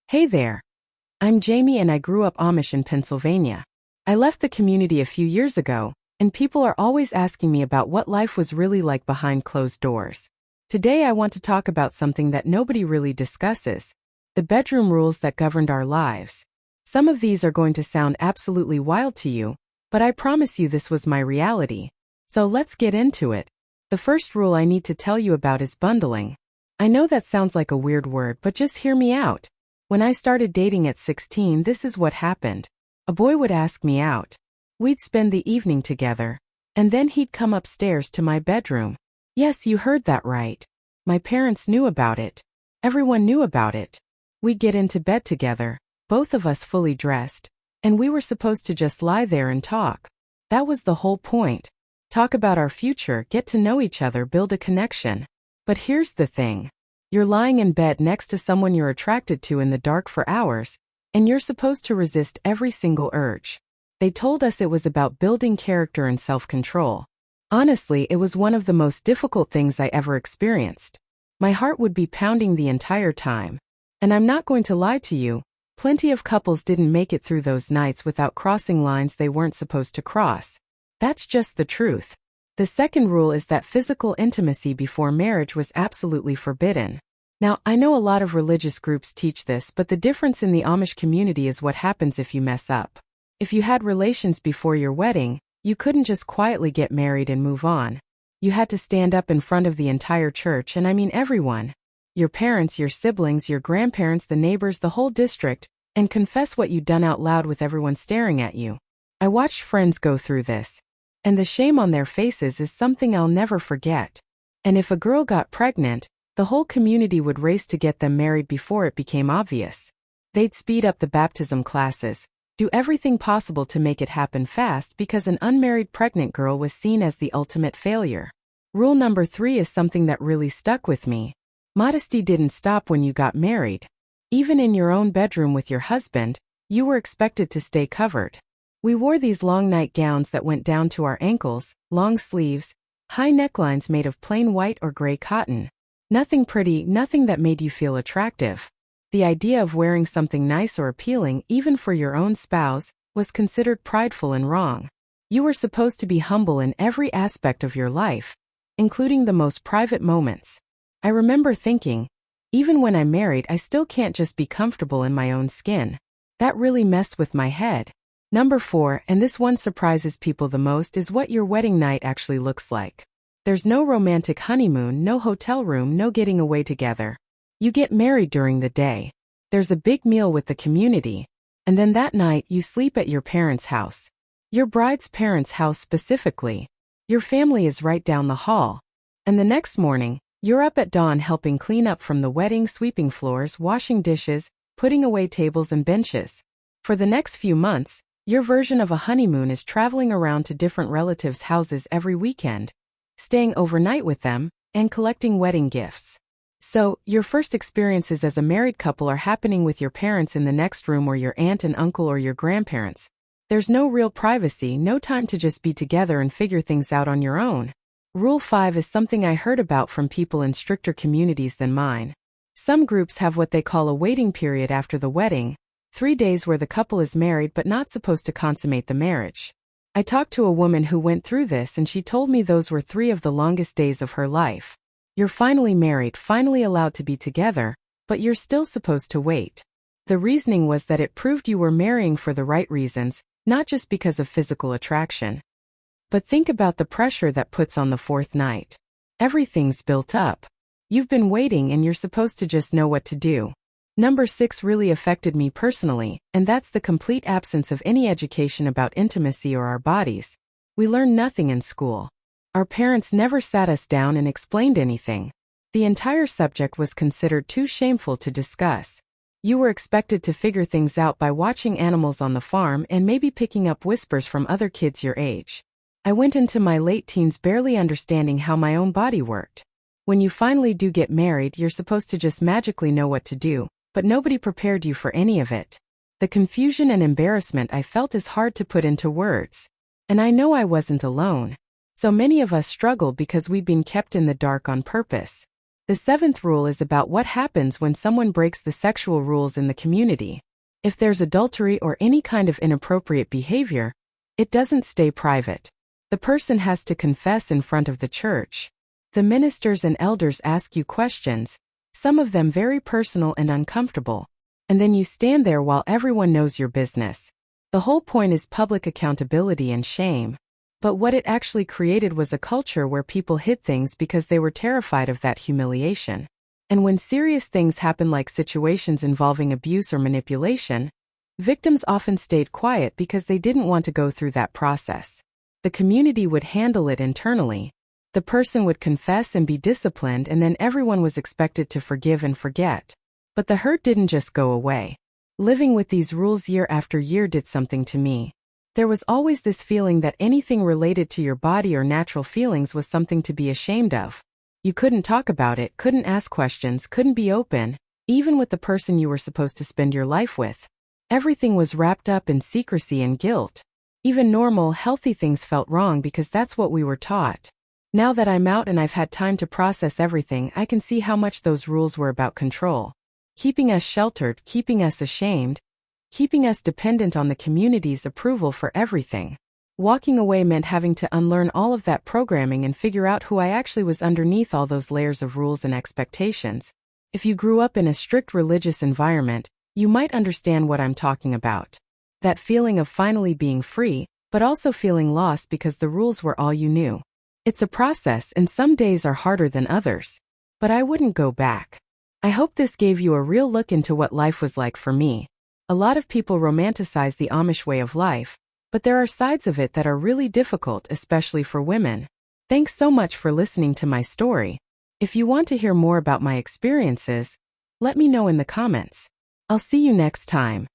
Hey there. I'm Jamie and I grew up Amish in Pennsylvania. I left the community a few years ago, and people are always asking me about what life was really like behind closed doors. Today I want to talk about something that nobody really discusses: the bedroom rules that governed our lives. Some of these are going to sound absolutely wild to you, but I promise you this was my reality. So let's get into it. The first rule I need to tell you about is bundling. I know that sounds like a weird word, but just hear me out. When I started dating at 16, this is what happened. A boy would ask me out. We'd spend the evening together, and then he'd come upstairs to my bedroom. Yes, you heard that right. My parents knew about it. Everyone knew about it. We'd get into bed together, both of us fully dressed, and we were supposed to just lie there and talk. That was the whole point. Talk about our future, get to know each other, build a connection. But here's the thing. You're lying in bed next to someone you're attracted to in the dark for hours, and you're supposed to resist every single urge. They told us it was about building character and self-control. Honestly, it was one of the most difficult things I ever experienced. My heart would be pounding the entire time. And I'm not going to lie to you, plenty of couples didn't make it through those nights without crossing lines they weren't supposed to cross. That's just the truth. The second rule is that physical intimacy before marriage was absolutely forbidden. Now, I know a lot of religious groups teach this, but the difference in the Amish community is what happens if you mess up. If you had relations before your wedding, you couldn't just quietly get married and move on. You had to stand up in front of the entire church, and I mean everyone. Your parents, your siblings, your grandparents, the neighbors, the whole district, and confess what you'd done out loud with everyone staring at you. I watched friends go through this, and the shame on their faces is something I'll never forget. And if a girl got pregnant, the whole community would race to get them married before it became obvious. They'd speed up the baptism classes, do everything possible to make it happen fast because an unmarried pregnant girl was seen as the ultimate failure. Rule number 3 is something that really stuck with me. Modesty didn't stop when you got married. Even in your own bedroom with your husband, you were expected to stay covered. We wore these long nightgowns that went down to our ankles, long sleeves, high necklines made of plain white or gray cotton. Nothing pretty, nothing that made you feel attractive. The idea of wearing something nice or appealing, even for your own spouse, was considered prideful and wrong. You were supposed to be humble in every aspect of your life, including the most private moments. I remember thinking, even when I'm married, I still can't just be comfortable in my own skin. That really messed with my head. Number 4, and this one surprises people the most, is what your wedding night actually looks like. There's no romantic honeymoon, no hotel room, no getting away together. You get married during the day. There's a big meal with the community, and then that night you sleep at your parents' house. Your bride's parents' house specifically. Your family is right down the hall. And the next morning, you're up at dawn helping clean up from the wedding, sweeping floors, washing dishes, putting away tables and benches. For the next few months, your version of a honeymoon is traveling around to different relatives' houses every weekend, staying overnight with them, and collecting wedding gifts. So, your first experiences as a married couple are happening with your parents in the next room or your aunt and uncle or your grandparents. There's no real privacy, no time to just be together and figure things out on your own. Rule 5 is something I heard about from people in stricter communities than mine. Some groups have what they call a waiting period after the wedding, 3 days where the couple is married but not supposed to consummate the marriage. I talked to a woman who went through this and she told me those were 3 of the longest days of her life. You're finally married, finally allowed to be together, but you're still supposed to wait. The reasoning was that it proved you were marrying for the right reasons, not just because of physical attraction. But think about the pressure that puts on the 4th night. Everything's built up. You've been waiting and you're supposed to just know what to do. Number 6 really affected me personally, and that's the complete absence of any education about intimacy or our bodies. We learned nothing in school. Our parents never sat us down and explained anything. The entire subject was considered too shameful to discuss. You were expected to figure things out by watching animals on the farm and maybe picking up whispers from other kids your age. I went into my late teens barely understanding how my own body worked. When you finally do get married, you're supposed to just magically know what to do, but nobody prepared you for any of it. The confusion and embarrassment I felt is hard to put into words. And I know I wasn't alone. So many of us struggle because we've been kept in the dark on purpose. The 7th rule is about what happens when someone breaks the sexual rules in the community. If there's adultery or any kind of inappropriate behavior, it doesn't stay private. The person has to confess in front of the church. The ministers and elders ask you questions, some of them very personal and uncomfortable, and then you stand there while everyone knows your business. The whole point is public accountability and shame. But what it actually created was a culture where people hid things because they were terrified of that humiliation. And when serious things happen, like situations involving abuse or manipulation, victims often stayed quiet because they didn't want to go through that process. The community would handle it internally. The person would confess and be disciplined, and then everyone was expected to forgive and forget. But the hurt didn't just go away. Living with these rules year after year did something to me. There was always this feeling that anything related to your body or natural feelings was something to be ashamed of. You couldn't talk about it, couldn't ask questions, couldn't be open, even with the person you were supposed to spend your life with. Everything was wrapped up in secrecy and guilt. Even normal, healthy things felt wrong because that's what we were taught. Now that I'm out and I've had time to process everything, I can see how much those rules were about control. Keeping us sheltered, keeping us ashamed, keeping us dependent on the community's approval for everything. Walking away meant having to unlearn all of that programming and figure out who I actually was underneath all those layers of rules and expectations. If you grew up in a strict religious environment, you might understand what I'm talking about. That feeling of finally being free, but also feeling lost because the rules were all you knew. It's a process, and some days are harder than others. But I wouldn't go back. I hope this gave you a real look into what life was like for me. A lot of people romanticize the Amish way of life, but there are sides of it that are really difficult, especially for women. Thanks so much for listening to my story. If you want to hear more about my experiences, let me know in the comments. I'll see you next time.